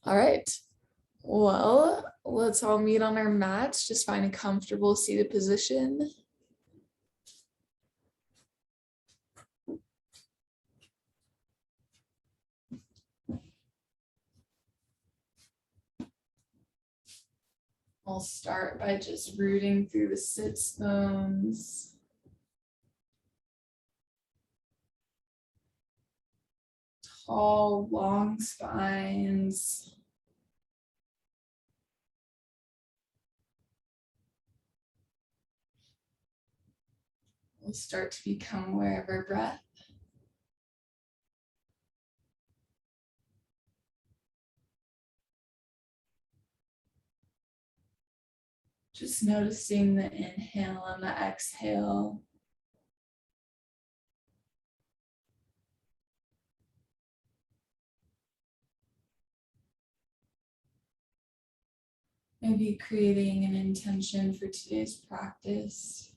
All right. Well, let's all meet on our mats. Just find a comfortable seated position. I'll start by just rooting through the sits bones. Tall, long spines. We'll start to become aware of our breath. Just noticing the inhale and the exhale. Maybe creating an intention for today's practice.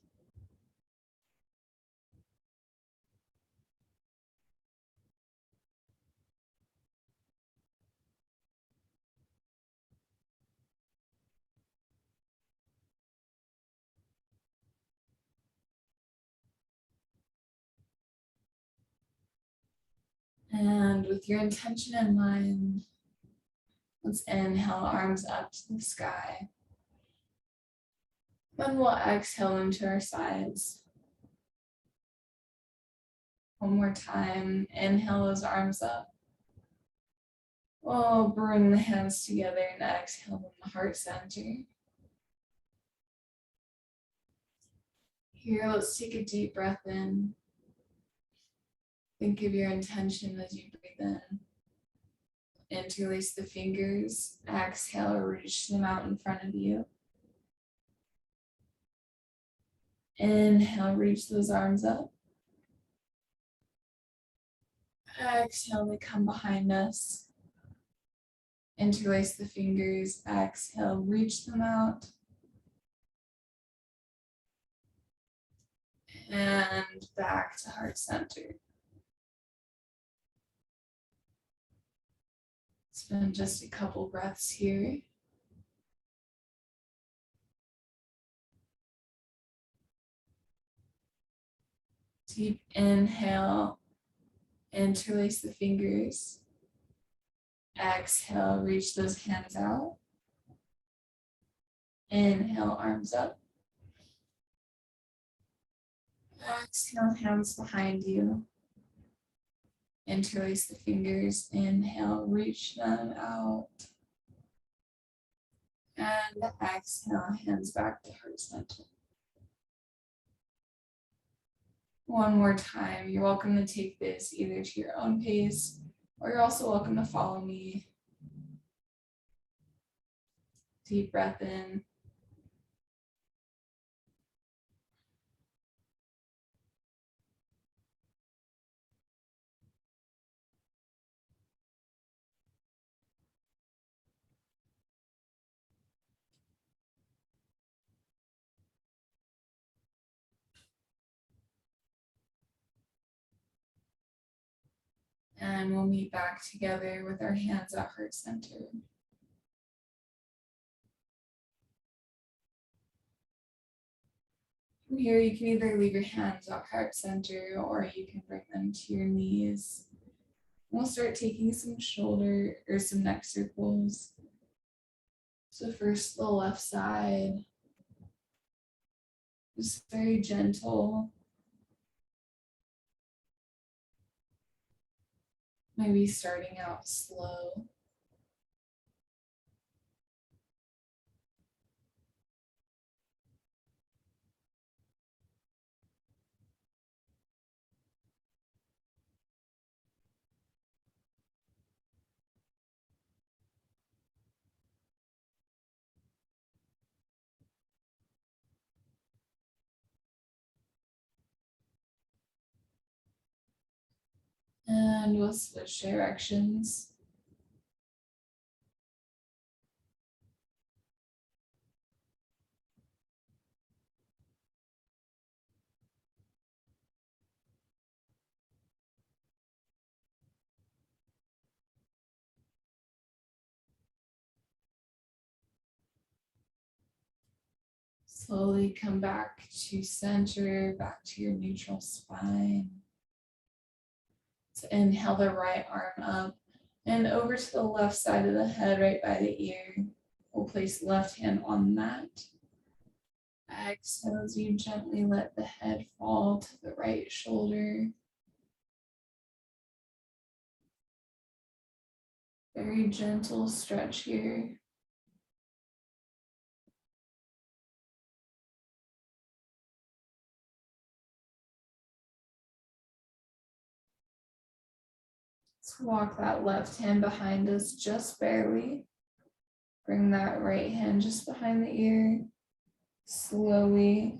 And with your intention in mind, let's inhale, arms up to the sky. Then we'll exhale them to our sides. One more time, inhale those arms up. We'll bring the hands together and exhale them to heart center. Here, let's take a deep breath in. Think of your intention as you breathe in. Interlace the fingers. Exhale, reach them out in front of you. Inhale, reach those arms up. Exhale, they come behind us. Interlace the fingers. Exhale, reach them out. And back to heart center. Spend just a couple breaths here. Deep inhale, interlace the fingers. Exhale, reach those hands out. Inhale, arms up. Exhale, hands behind you. Interlace the fingers. Inhale, reach them out. And exhale, hands back to heart center. One more time. You're welcome to take this either to your own pace, or you're also welcome to follow me. Deep breath in. And we'll meet back together with our hands at heart center. From here, you can either leave your hands at heart center or you can bring them to your knees. We'll start taking some shoulder or some neck circles. So first the left side, just very gentle. Maybe starting out slow. And we'll switch directions. slowly come back to center, back to your neutral spine. So inhale the right arm up and over to the left side of the head, right by the ear. We'll place left hand on the mat. Exhale as you gently let the head fall to the right shoulder. Very gentle stretch here. Let's walk that left hand behind us just barely. Bring that right hand just behind the ear. Slowly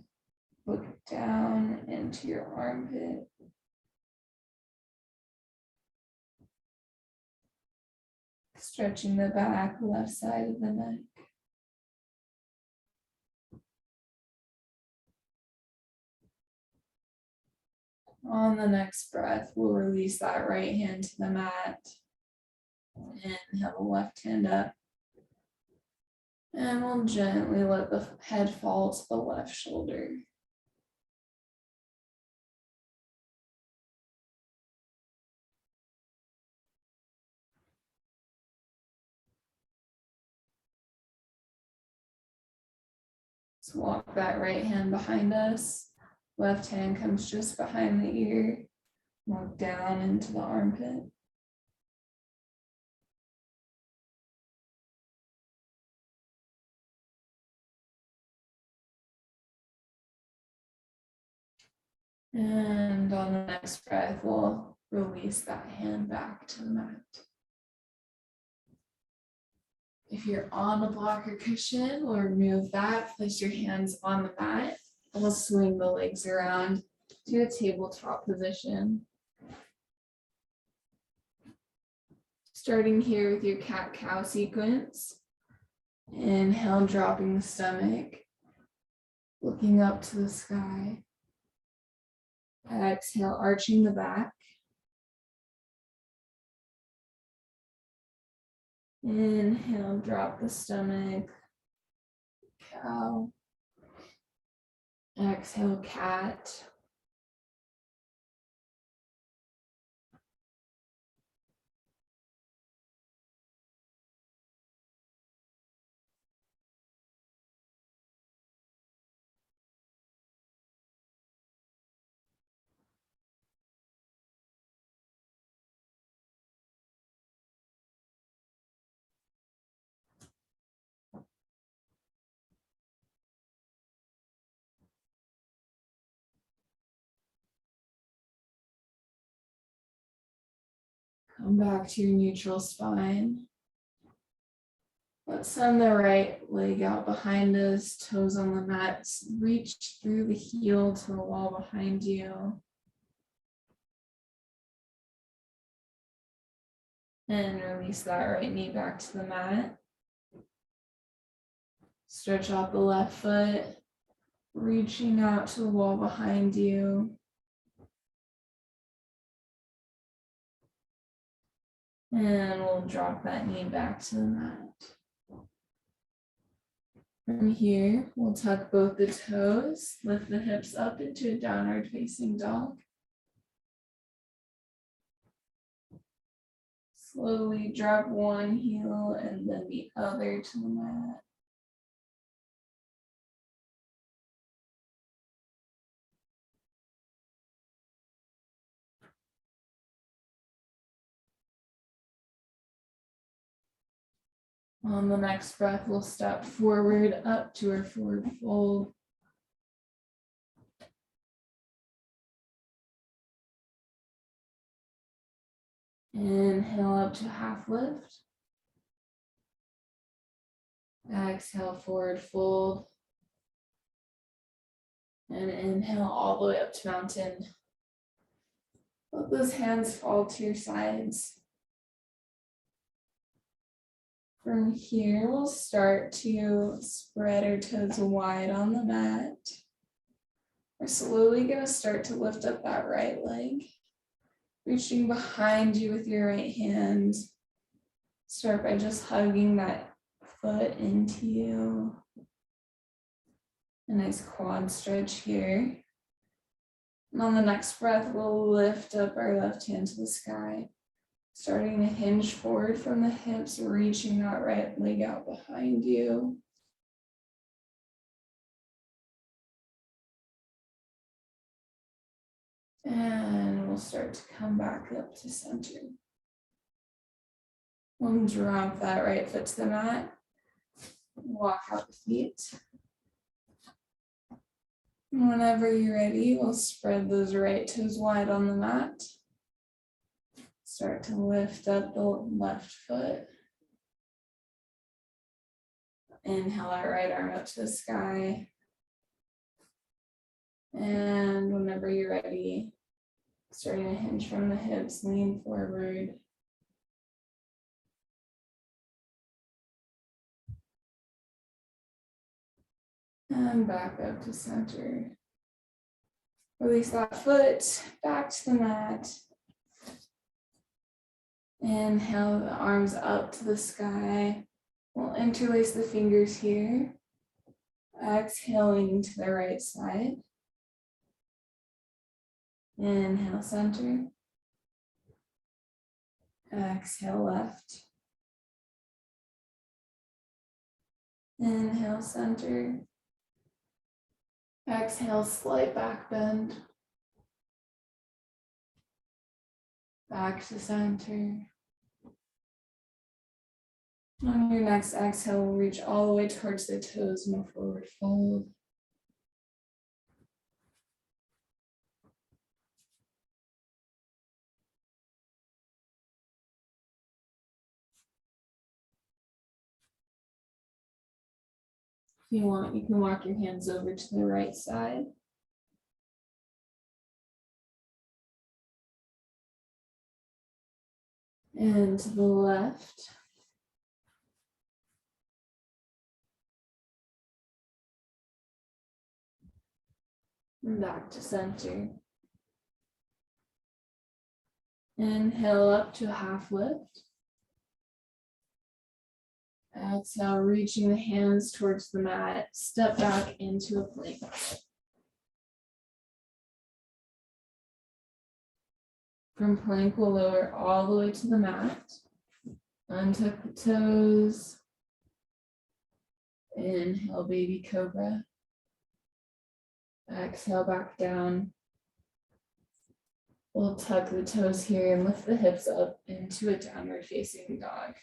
look down into your armpit. Stretching the back, left side of the neck. On the next breath, we'll release that right hand to the mat. Inhale the left hand up. And we'll gently let the head fall to the left shoulder. So walk that right hand behind us. Left hand comes just behind the ear. Walk down into the armpit. And on the next breath, we'll release that hand back to the mat. If you're on a blocker cushion, we'll remove that. Place your hands on the mat. And we'll swing the legs around to a tabletop position. Starting here with your cat-cow sequence. Inhale, dropping the stomach. Looking up to the sky. Exhale, arching the back. Inhale, drop the stomach. Cow. Exhale, cat. Come back to your neutral spine. Let's send the right leg out behind us, toes on the mat. Reach through the heel to the wall behind you. And release that right knee back to the mat. Stretch out the left foot, reaching out to the wall behind you. And we'll drop that knee back to the mat. From here, we'll tuck both the toes, lift the hips up into a downward facing dog. Slowly drop one heel and then the other to the mat. On the next breath, we'll step forward up to our forward fold. Inhale up to half lift. Exhale, forward fold. And inhale all the way up to mountain. Let those hands fall to your sides. From here, we'll start to spread our toes wide on the mat. We're slowly going to start to lift up that right leg. Reaching behind you with your right hand. Start by just hugging that foot into you. A nice quad stretch here. And on the next breath, we'll lift up our left hand to the sky, starting to hinge forward from the hips, reaching that right leg out behind you. And we'll start to come back up to center. We'll drop that right foot to the mat. Walk out the feet. And whenever you're ready, we'll spread those right toes wide on the mat. Start to lift up the left foot. Inhale that right arm up to the sky. And whenever you're ready, starting to hinge from the hips, lean forward. And back up to center. Release that foot back to the mat. Inhale the arms up to the sky. We'll interlace the fingers here. Exhaling to the right side. Inhale center. Exhale left. Inhale center. Exhale slight back bend. Back to center. On your next exhale, we'll reach all the way towards the toes in a forward fold. If you want, you can walk your hands over to the right side. And to the left. And back to center. Inhale up to half lift. Exhale, reaching the hands towards the mat. Step back into a plank. From plank, we'll lower all the way to the mat. Untuck the toes. Inhale, baby cobra. Exhale, back down. We'll tuck the toes here and lift the hips up into a downward facing dog.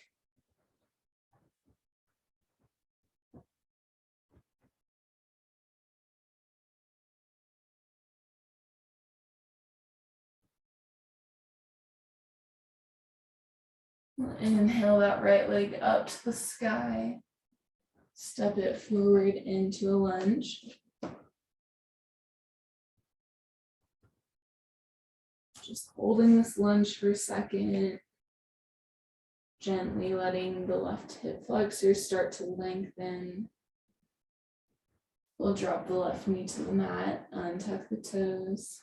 Inhale that right leg up to the sky. Step it forward into a lunge. Just holding this lunge for a second. Gently letting the left hip flexor start to lengthen. We'll drop the left knee to the mat, untuck the toes.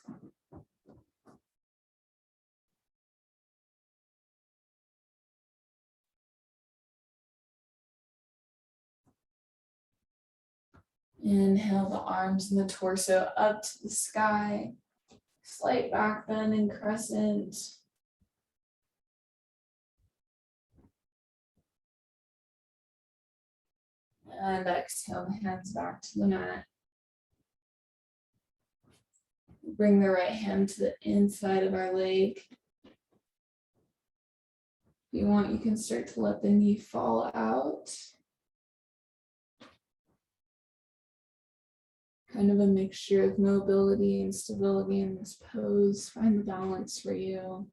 Inhale the arms and the torso up to the sky. Slight back bend and crescent. And exhale the hands back to the mat. Bring the right hand to the inside of our leg. If you want, you can start to let the knee fall out. Kind of a mixture of mobility and stability in this pose. Find the balance for you.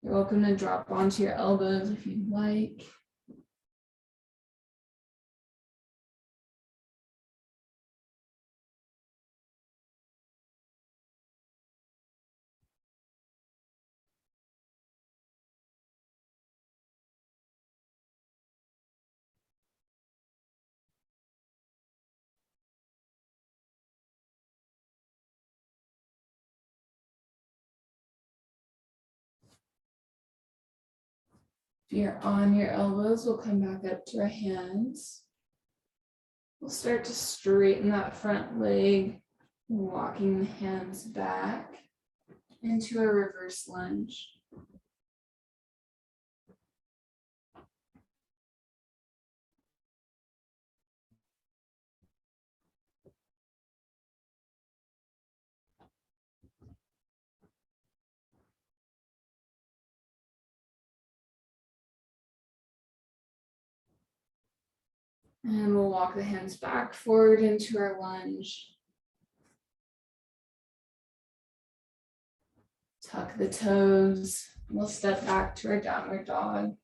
You're welcome to drop onto your elbows if you'd like. If you're on your elbows, we'll come back up to our hands. We'll start to straighten that front leg, walking the hands back into a reverse lunge. And we'll walk the hands back forward into our lunge. Tuck the toes. We'll step back to our downward dog.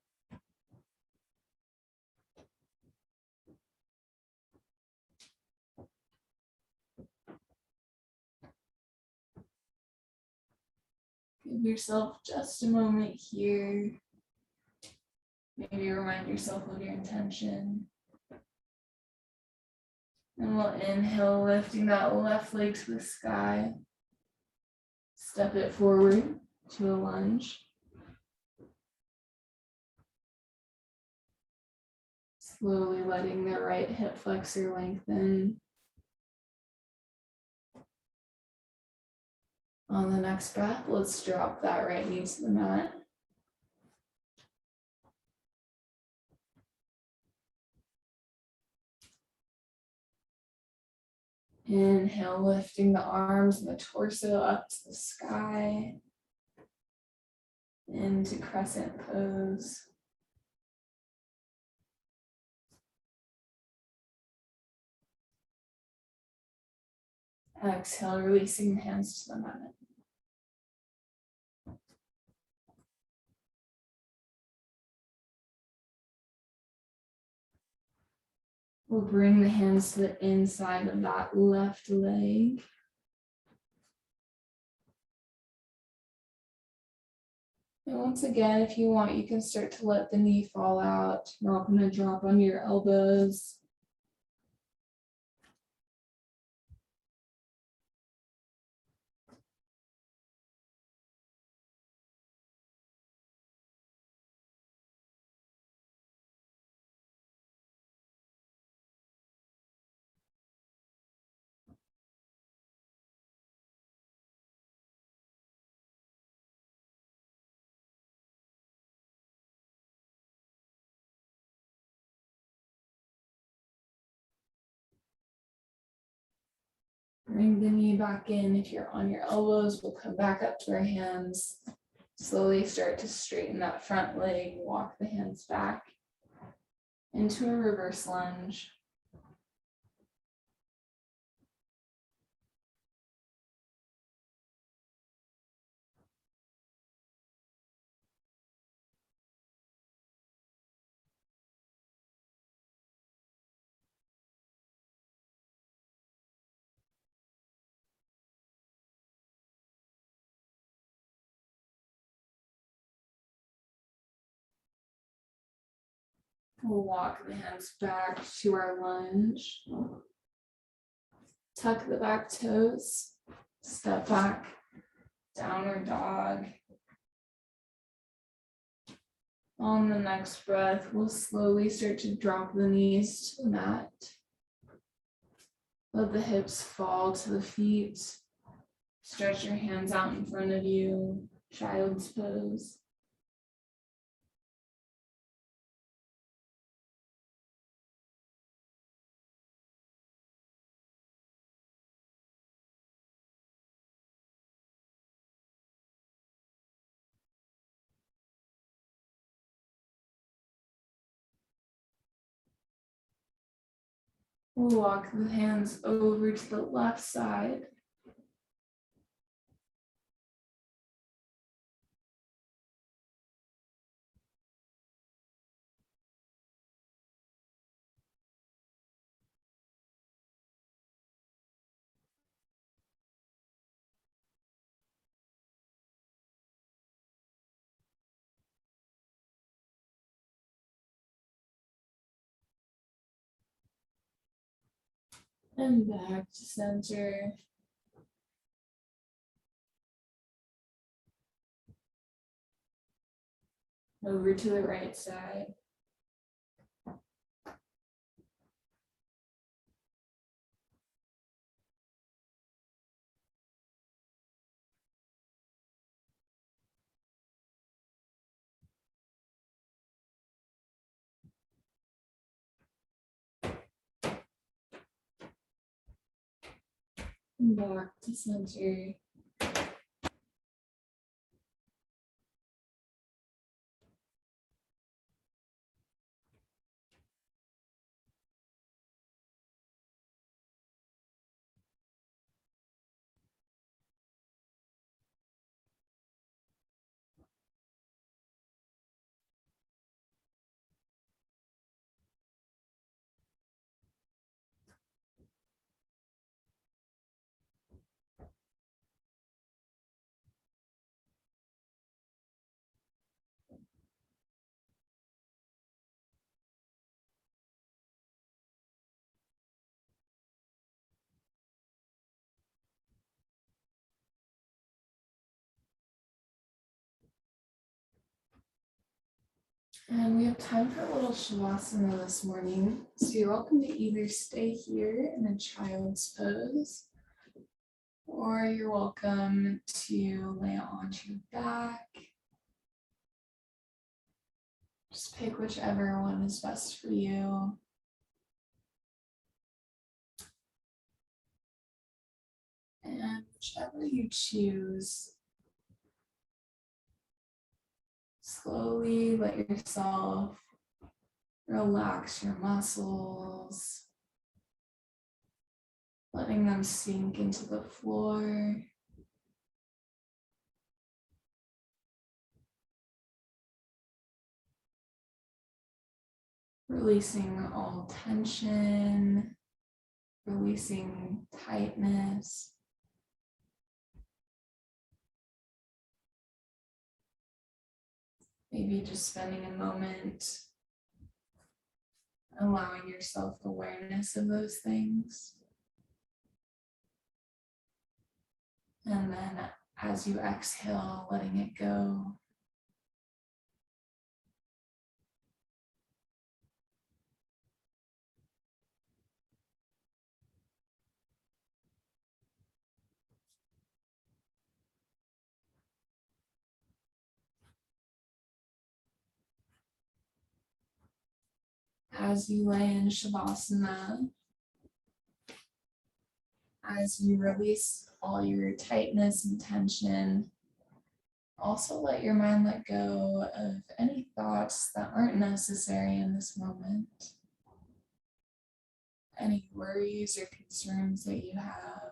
Give yourself just a moment here. Maybe remind yourself of your intention. And we'll inhale, lifting that left leg to the sky. Step it forward to a lunge. Slowly letting the right hip flexor lengthen. On the next breath, let's drop that right knee to the mat. Inhale, lifting the arms and the torso up to the sky. Into crescent pose. Exhale, releasing the hands to the mat. We'll bring the hands to the inside of that left leg. And once again, if you want, you can start to let the knee fall out. You're not going to drop on your elbows. Bring the knee back in. If you're on your elbows, we'll come back up to our hands. Slowly start to straighten that front leg. Walk the hands back into a reverse lunge. We'll walk the hands back to our lunge. Tuck the back toes. Step back. Downward dog. On the next breath, we'll slowly start to drop the knees to the mat. Let the hips fall to the feet. Stretch your hands out in front of you. Child's pose. We'll walk the hands over to the left side. And back to center. Over to the right side. And back to center. And we have time for a little Shavasana this morning. So you're welcome to either stay here in a child's pose, or you're welcome to lay onto your back. Just pick whichever one is best for you. And whichever you choose, slowly let yourself relax your muscles, letting them sink into the floor. Releasing all tension, releasing tightness. Maybe just spending a moment allowing yourself awareness of those things. And then as you exhale, letting it go. As you lay in Shavasana, as you release all your tightness and tension, also let your mind let go of any thoughts that aren't necessary in this moment. Any worries or concerns that you have.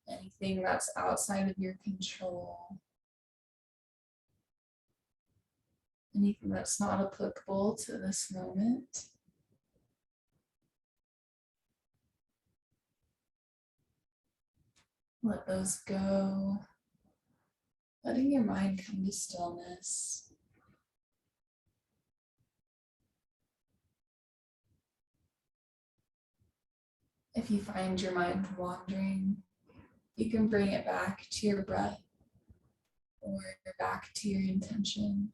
Anything that's outside of your control. Anything that's not applicable to this moment. Let those go. Letting your mind come to stillness. If you find your mind wandering, you can bring it back to your breath or back to your intention.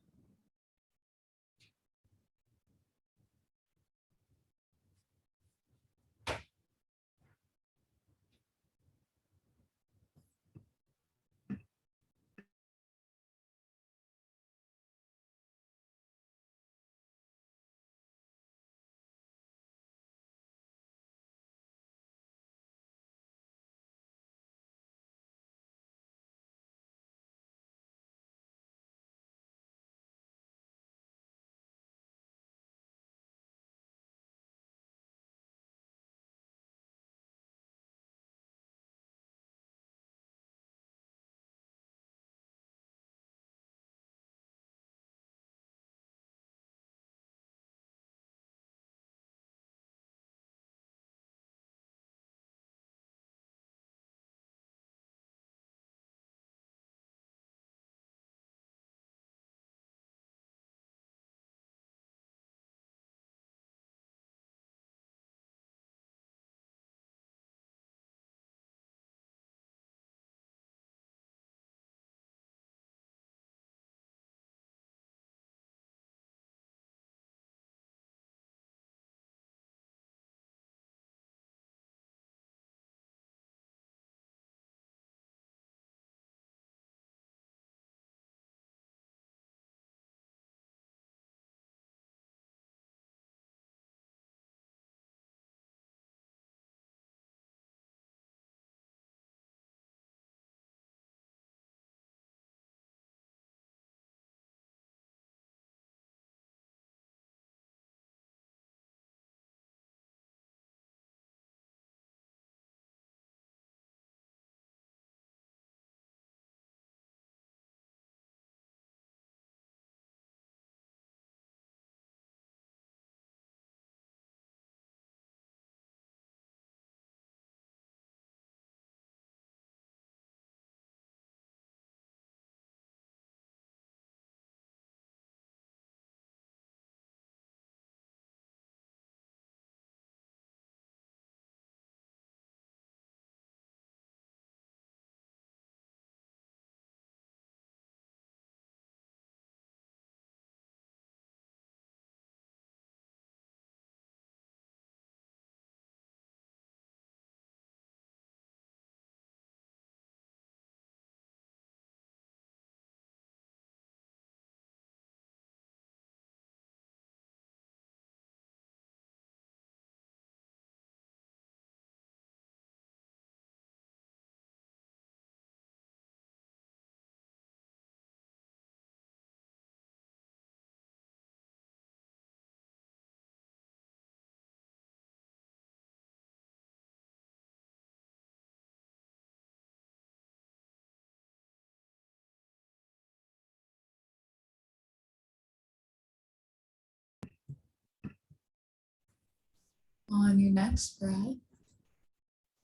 On your next breath,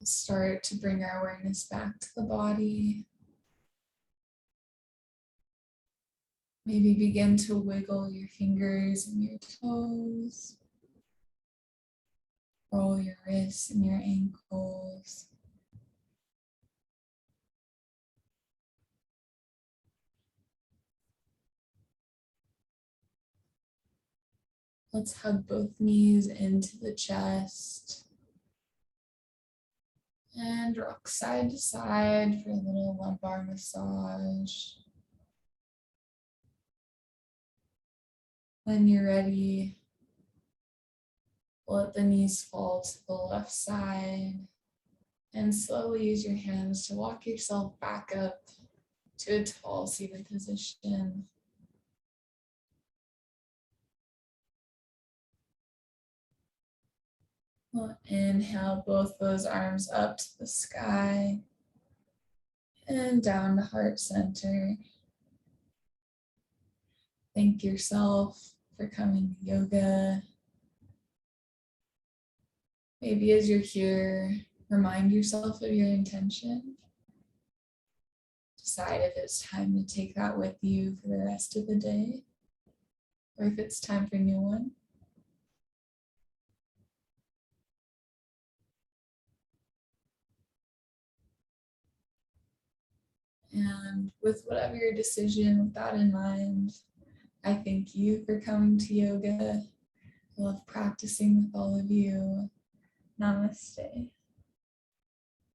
start to bring our awareness back to the body. Maybe begin to wiggle your fingers and your toes. Roll your wrists and your ankles. Let's hug both knees into the chest. And rock side to side for a little lumbar massage. When you're ready, let the knees fall to the left side and slowly use your hands to walk yourself back up to a tall seated position. We'll inhale both those arms up to the sky and down to heart center. Thank yourself for coming to yoga. Maybe as you're here, remind yourself of your intention. Decide if it's time to take that with you for the rest of the day, or if it's time for a new one. And with whatever your decision, with that in mind, I thank you for coming to yoga. I love practicing with all of you. Namaste.